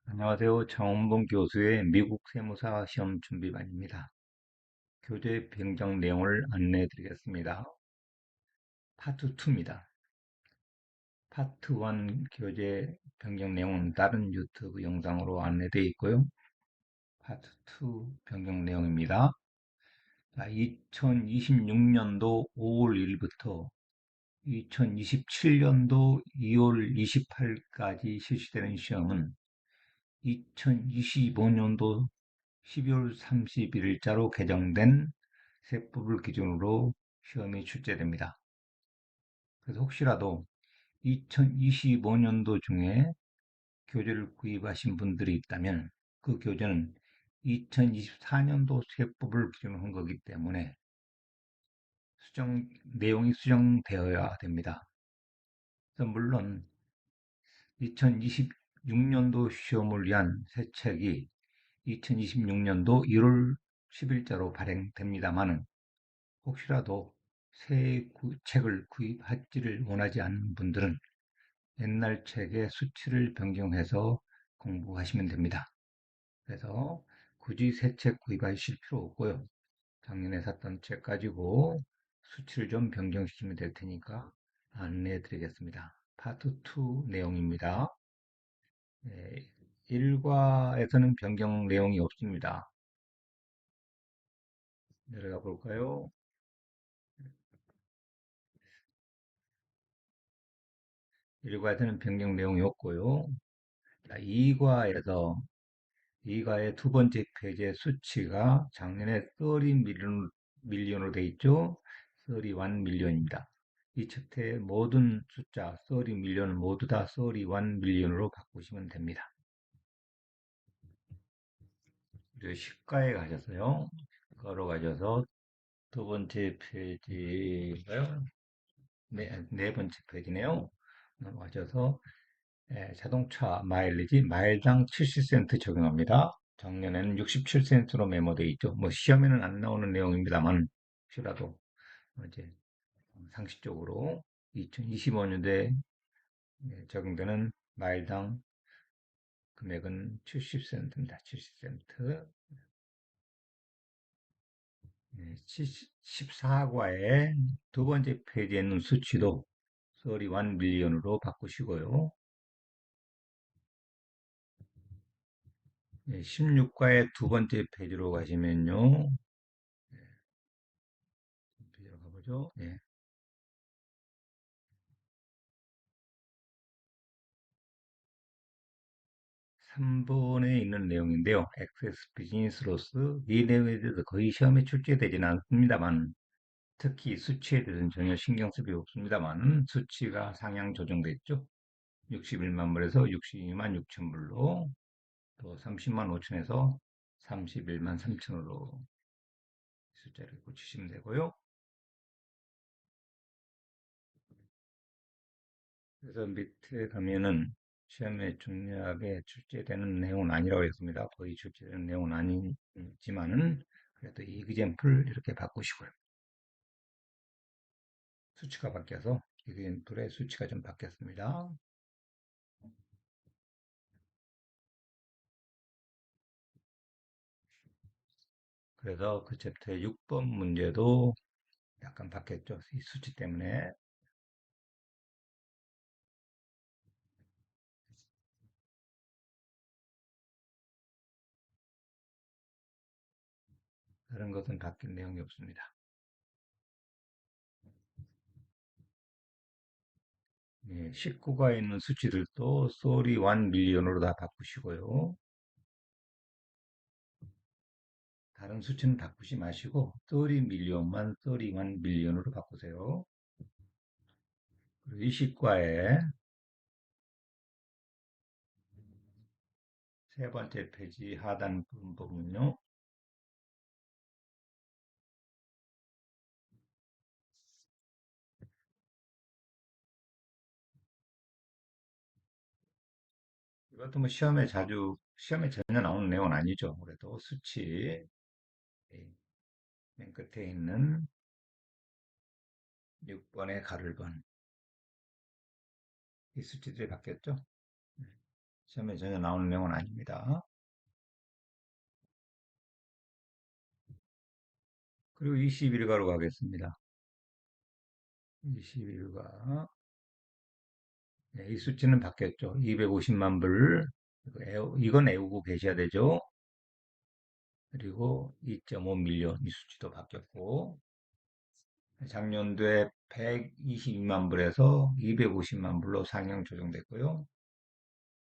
안녕하세요. 장원봉 교수의 미국 세무사 시험 준비반입니다. 교재 변경 내용을 안내해 드리겠습니다. 파트 2입니다. 파트 1 교재 변경 내용은 다른 유튜브 영상으로 안내되어 있고요. 파트 2 변경 내용입니다. 2026년도 5월 1일부터 2027년도 2월 28일까지 실시되는 시험은 2025년도 12월 31일자로 개정된 세법을 기준으로 시험이 출제됩니다. 그래서 혹시라도 2025년도 중에 교재를 구입하신 분들이 있다면 그 교재는 2024년도 세법을 기준으로 한 거기 때문에 내용이 수정되어야 됩니다. 그래서 물론 2026년도 시험을 위한 새 책이 2026년도 1월 10일자로 발행됩니다만 혹시라도 새 책을 구입하지를 원하지 않는 분들은 옛날 책의 수치를 변경해서 공부하시면 됩니다. 그래서 굳이 새 책 구입하실 필요 없고요. 작년에 샀던 책 가지고 수치를 좀 변경시키면 될 테니까 안내해 드리겠습니다. 파트 2 내용입니다. 1과에서는 변경 내용이 없습니다. 내려가 볼까요? 1과에서는 변경 내용이 없고요. 2과의 두 번째 페이지의 수치가 작년에 30 밀리언으로 되어 있죠. 31 밀리언입니다. 이 책의 모든 숫자 30 밀리언을 모두 다 31 밀리언으로 바꾸시면 됩니다. 그리고 10과에 가셔서요. 걸어가셔서 두 번째 페이지인가요? 네 번째 페이지네요. 넘어가셔서 자동차 마일리지 마일당 70센트 적용합니다. 작년에는 67센트로 메모되어 있죠. 뭐 시험에는 안 나오는 내용입니다만 혹시라도 이제 상식적으로 2025년도에 적용되는 마일당 금액은 70센트입니다. 70센트. 14과의 두 번째 페이지에 있는 수치도 31 밀리언으로 바꾸시고요. 16과의 두 번째 페이지로 가시면요. 페이지로 가보죠. 3번에 있는 내용인데요. 액세스 비즈니스로서 이 내용에 대해서 거의 시험에 출제되지는 않습니다만 특히 수치에 대해서는 전혀 신경 쓸 필요 없습니다만 수치가 상향 조정됐죠. 61만 불에서 62만 6천 불로 또 30만 5천에서 31만 3천으로 숫자를 고치시면 되고요. 그래서 밑에 가면은 시험에 중요하게 출제되는 내용은 아니라고 했습니다. 거의 출제되는 내용은 아니지만은 그래도 이그젠플 이렇게 바꾸시고요. 수치가 바뀌어서 이그젠플의 수치가 좀 바뀌었습니다. 그래서 그 챕터의 6번 문제도 약간 바뀌었죠. 이 수치 때문에. 다른 것은 바뀐 내용이 없습니다. 19가에 있는 수치들도 31 밀리언으로 다 바꾸시고요. 다른 수치는 바꾸지 마시고 30 밀리언만 31 밀리언으로 바꾸세요. 그리고 20과의 세 번째 페이지 하단 부분은요. 이것도 뭐 시험에 전혀 나오는 내용은 아니죠. 그래도 수치 맨 끝에 있는 6번의 가를 번. 이 수치들이 바뀌었죠. 시험에 전혀 나오는 내용은 아닙니다. 그리고 21가로 가겠습니다. 21가, 이 수치는 바뀌었죠. 250만 불. 이건 외우고 계셔야 되죠. 그리고 2.5 밀리언 이 수치도 바뀌었고, 작년도에 122만 불에서 250만 불로 상향 조정됐고요.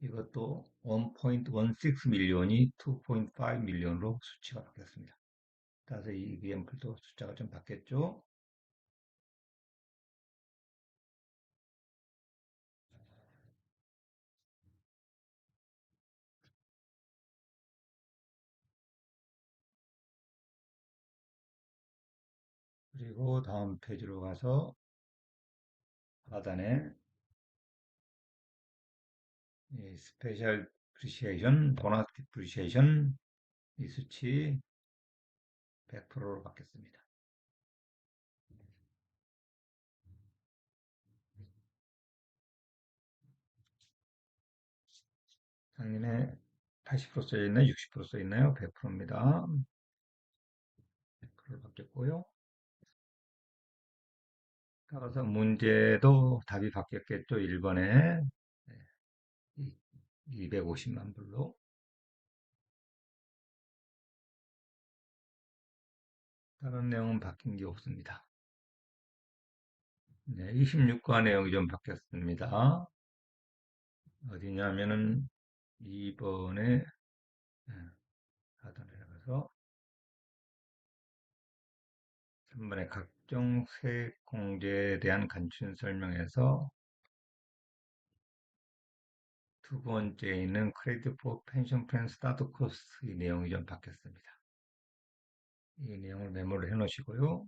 이것도 1.16 밀리언이 2.5 밀리언으로 수치가 바뀌었습니다. 따라서 이 EBM풀도 숫자가 좀 바뀌었죠. 그리고 다음 페이지로 가서 하단에 스페셜 프리시에이션, 보너스 디프리시에이션 이 수치 100%로 바뀌었습니다. 작년에 80% 써 있나요? 60% 써 있나요? 100%입니다. 100%로 바뀌었고요. 따라서 문제도 답이 바뀌었겠죠. 1번에 250만 불로. 다른 내용은 바뀐 게 없습니다. 네, 26과 내용이 좀 바뀌었습니다. 어디냐면은 2번에 하단에 나가서 3번에 각종 세액 공제에 대한 간추린 설명에서 두 번째에 있는 크레딧 포 펜션 플랜 스타트 코스트 이 내용이 좀 바뀌었습니다. 이 내용을 메모를 해 놓으시고요.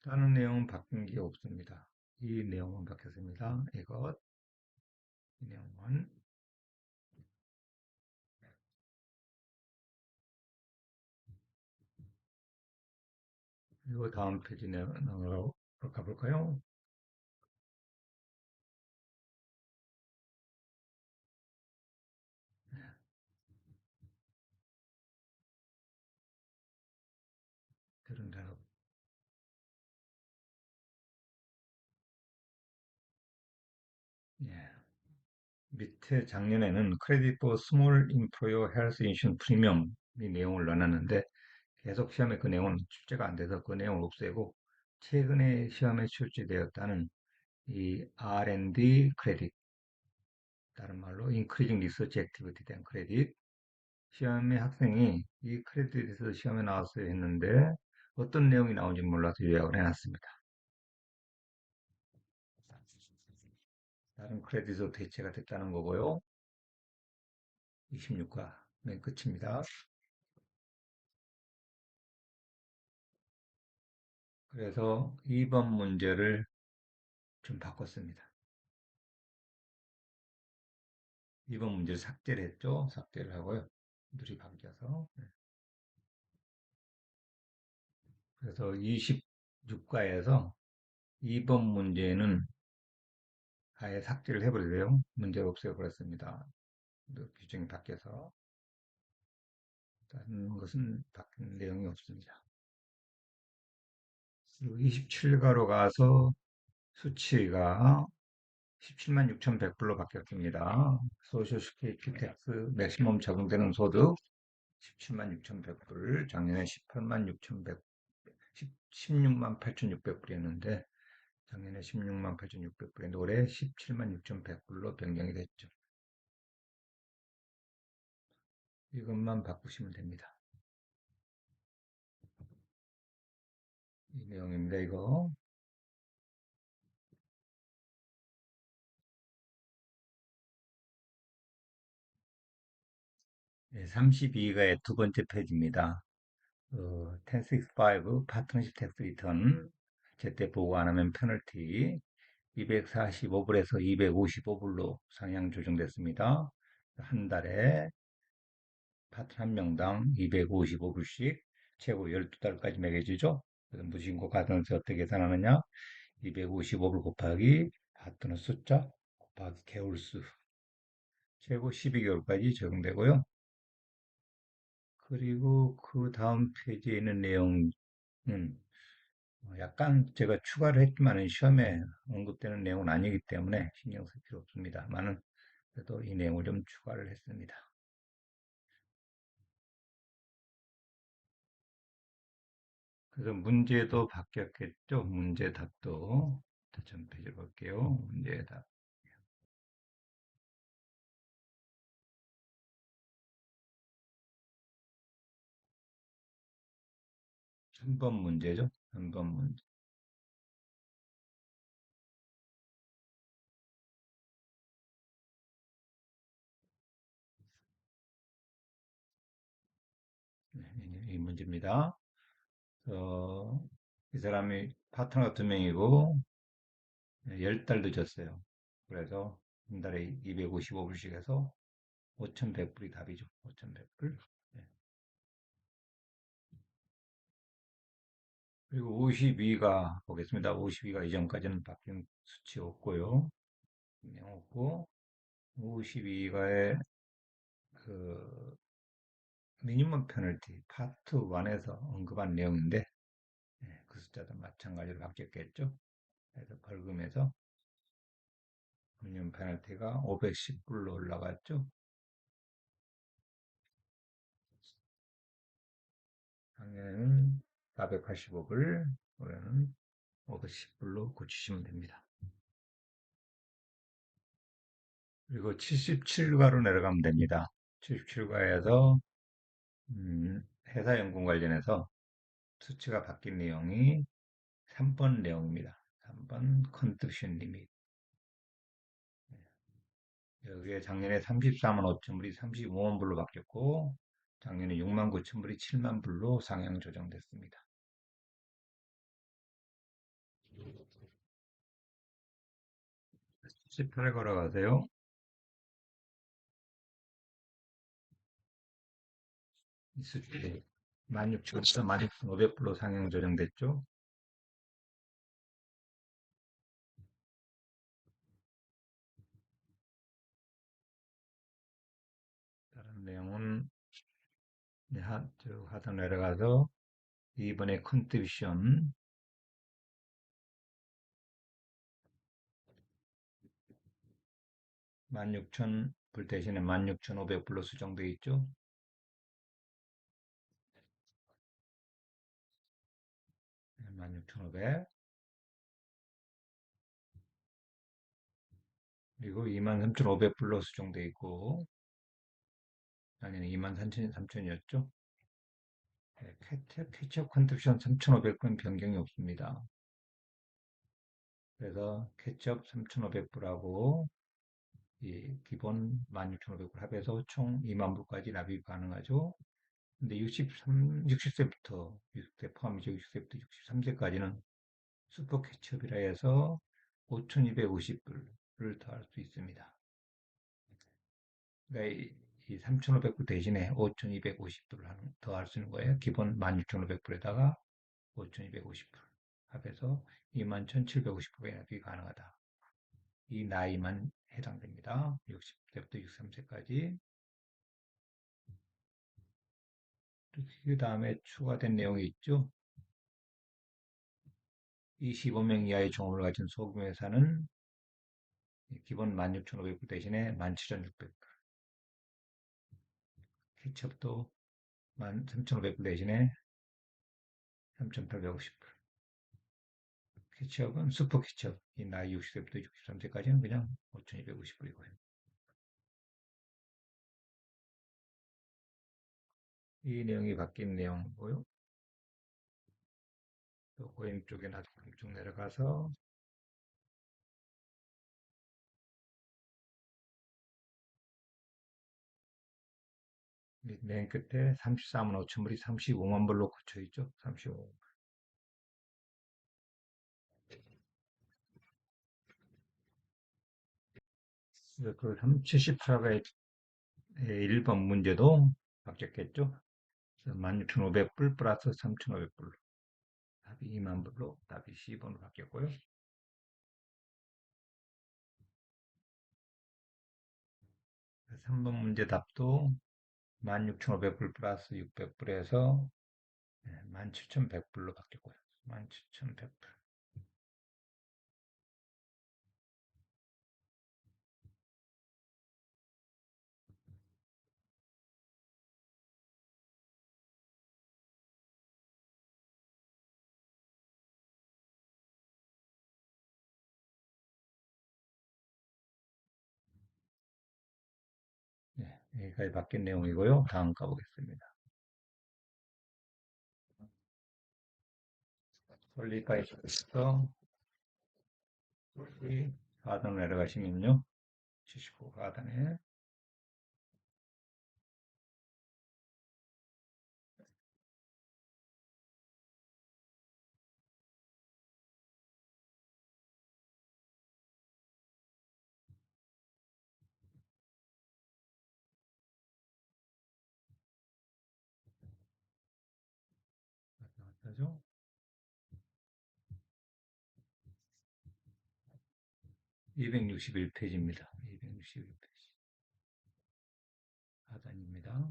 다른 내용은 바뀐 게 없습니다. 이 내용은 바뀌었습니다. 이 내용은 그리고 다음 페이지 내용으로 가볼까요? 그런 대로 예. 밑에 작년에는 크레딧 포 스몰 인프로어 헬스 인슈 프리미엄 이 내용을 넣어놨는데 계속 시험에 그 내용은 출제가 안 돼서 그 내용을 없애고 최근에 시험에 출제되었다는 이 R&D 크레딧, 다른 말로 Increasing Research Activity에 대한 크레딧, 시험에 학생이 이 크레딧에서 시험에 나왔어야 했는데 어떤 내용이 나온지 몰라서 요약을 해놨습니다. 다른 크레딧으로 대체가 됐다는 거고요. 26과 맨 끝입니다. 그래서 2번 문제를 좀 바꿨습니다. 2번 문제를 삭제를 했죠. 삭제를 하고요. 둘이 바뀌어서. 네. 그래서 26과에서 2번 문제는 아예 삭제를 해버리세요. 문제를 없애버렸습니다. 규정이 바뀌어서. 다른 것은 바뀐 내용이 없습니다. 그리고 27가로 가서 수치가 17만 6,100불로 바뀌었습니다. 소셜 시큐리티 텍스 맥시멈 적용되는 소득 17만 6,100불, 작년에 18만 6,100, 16만 8,600불이었는데 작년에 16만 8,600불인데 올해 17만 6,100불로 변경이 됐죠. 이것만 바꾸시면 됩니다. 이 내용입니다. 이거 32가의 두 번째 페이지입니다. 1065 파트너십 텍스 리턴 제때 보고 안 하면 페널티 245불에서 255불로 상향 조정됐습니다. 한 달에 파트너 한 명당 255불씩 최고 12달까지 매겨지죠. 그래서 무신고 가산세 어떻게 계산하느냐? 255불 곱하기 파트너 숫자 곱하기 개월수 최고 12개월까지 적용되고요. 그리고 그 다음 페이지에 있는 내용은 약간 제가 추가를 했지만 시험에 언급되는 내용은 아니기 때문에 신경 쓸 필요 없습니다만은 그래도 이 내용을 좀 추가를 했습니다. 그래서 문제도 바뀌었겠죠? 문제 답도 전 페이지로 볼게요. 문제 답 3번 문제죠? 3번 문제. 네, 이 문제입니다. 어, 이 사람이 파트너가 2명이고 10달 늦었어요. 그래서 한 달에 255불씩 해서 5,100불이 답이죠. 5,100불. 그리고 52가 보겠습니다. 52가 이전까지는 바뀐 수치 없고요. 그냥 없고 52가의 그 미니멈 페널티 파트 1에서 언급한 내용인데 그 숫자도 마찬가지로 바뀌었겠죠. 그래서 벌금에서 미니멈 페널티가 510불로 올라갔죠. 작년에는 485불, 올해는 510불로 고치시면 됩니다. 그리고 77가로 내려가면 됩니다. 77가에서 회사연금 관련해서 수치가 바뀐 내용이 3번 내용입니다. 3번 컨트리션 리밋. 여기에 작년에 34만 5천 불이 35만 불로 바뀌었고 작년에 6만 9천 불이 7만 불로 상향 조정됐습니다. 18에 걸어가세요. 이 수치 16,000에서 16,500불로 상향 조정됐죠. 다른 내용은 하단 내려가서 이번에 컨트리션 16,000불 대신에 16,500불로 수정되어 있죠. 16,500 그리고 23,500불로 수정되어 있고 아니면 23,000이었죠. 캐치업 컨트리션 3,500분 변경이 없습니다. 그래서 캐치업 3,500불하고 이 기본 16,500불 합해서 총 2만 불까지 납입 가능하죠. 근데 60세부터 60세 포함이죠. 60세부터 63세까지는 슈퍼 캐치업이라 해서 5,250불을 더할 수 있습니다. 그러니까 이 3,500불 대신에 5,250불을 더할 수 있는 거예요. 기본 16,500불에다가 5,250불 합해서 21,750불의 납입이 가능하다. 이 나이만 해당됩니다. 60세부터 63세까지. 그 다음에 추가된 내용이 있죠. 25명 이하의 종업을 가진 소규모회사는 기본 16,500불 대신에 17,600불. 캐치업도 13,500불 대신에 3,850불. 캐치업은 슈퍼 캐치업. 이 나이 60세부터 63세까지는 그냥 5,250불이고요. 이 내용이 바뀐 내용이고요. 또 고임 쪽에 나중에 쭉 내려가서 맨 끝에 34만 5천 불이 35만 불로 고쳐 있죠. 35만. 그 78의 1번 문제도 바뀌었겠죠. 16,500불 플러스 3,500불. 답이 2만 불로 답이 C번으로 바뀌었고요. 3번 문제 답도 16,500불 플러스 600불에서 17,100불로 바뀌고요. 17,100불. 네, 여기까지 바뀐 내용이고요. 다음 가보겠습니다. 솔리파이에서 4단 내려가시면요. 75 4단에 맞죠? 261페이지입니다. 261페이지. 하단입니다.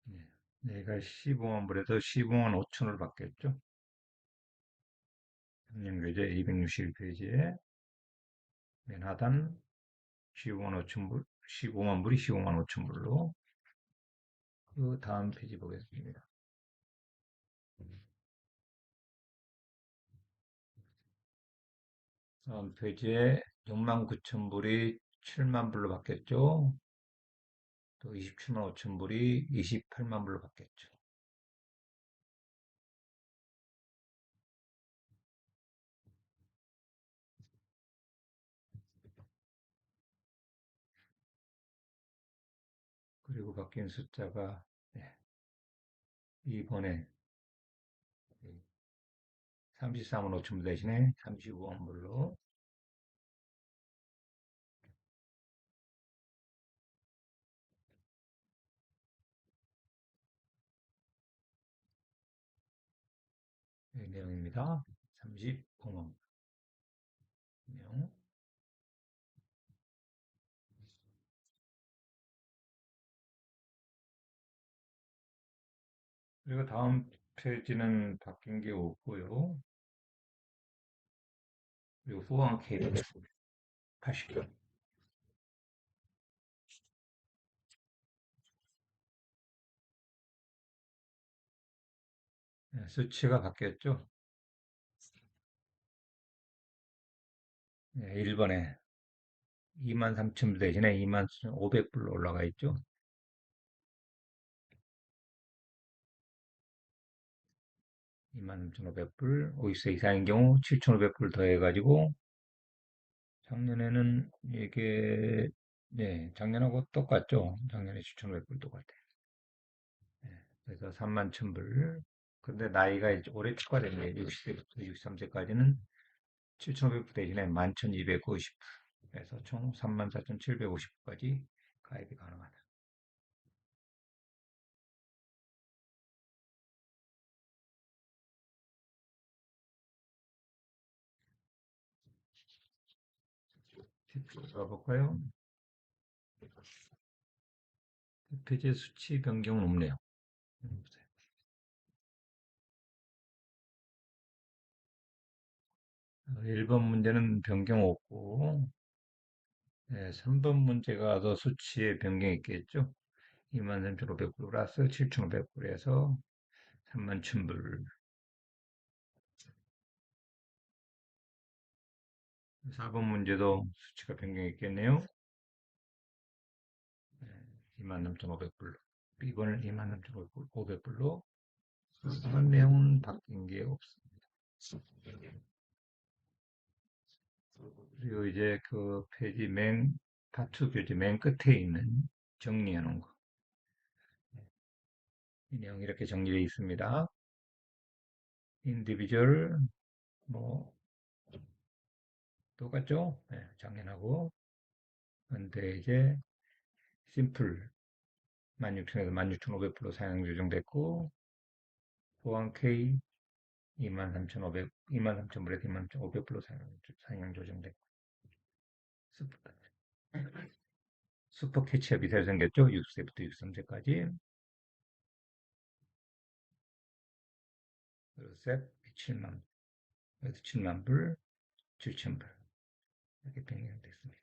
네. 내가 15만 불에서 15만 5천을 받겠죠? 학년교재 261페이지에 맨 하단 15만 5천 불, 15만 불이 15만 5천 불로 그 다음 페이지 보겠습니다. 다음 페이지에 6만 9천 불이 7만 불로 바뀌었죠? 또 27만 5천 불이 28만 불로 바뀌었죠. 그리고 바뀐 숫자가 네, 이번에 34만 5천 불 대신에 35만 불로 내용입니다. 35만 명. 그리고 다음 페이지는 바뀐 게 없고요. 그리고 후원 케이블 80개. 수치가 바뀌었죠. 1번에 2만 3천 불 대신에 2만 500불로 올라가 있죠. 2만 3,500불, 50세 이상인 경우 7,500불 더해가지고 작년에는 이게 네, 작년하고 똑같죠. 작년에 7,500불 똑같아요. 네, 그래서 3만 1,000불. 근데 나이가 이제 올해 추가된 게 60세부터 63세까지는 7,500불 대신에 11,250불. 그래서 총 34,750불까지 가입이 가능하다. 들어가 볼까요? 대표제 수치 변경은 없네요. 음, 1번 문제는 변경 없고, 3번 문제가 더 수치의 변경이 있겠죠? 23,500불 플러스 7,500불에서 31,000불. 4번 문제도 수치가 변경이 있겠네요. 23,500불로. B번을 23,500불로. 그런 내용은 바뀐 게 없습니다. 그리고 이제 그 페이지 파트 교재 맨 끝에 있는 정리해 놓은 거. 이 내용 이렇게 정리되어 있습니다. individual, 뭐, 똑같죠? 네, 작년하고. 근데 이제 simple, 16,000에서 16,500% 상향 조정됐고, 보안 K 23,500, 23,000불에서 23,500% 상향 조정됐고, 슈퍼, 슈퍼 캐치업이 새로 생겼죠? 6세부터 63세까지. 그리고 셋 7만, 그래서 7만 불, 7천 불. 이렇게 변경됐습니다.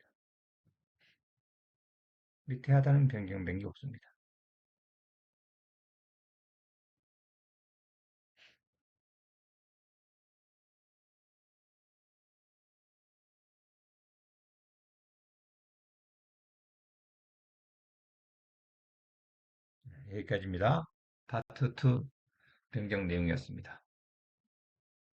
밑에 하단은 변경된 게 없습니다. 여기까지입니다. 파트 2 변경 내용이었습니다.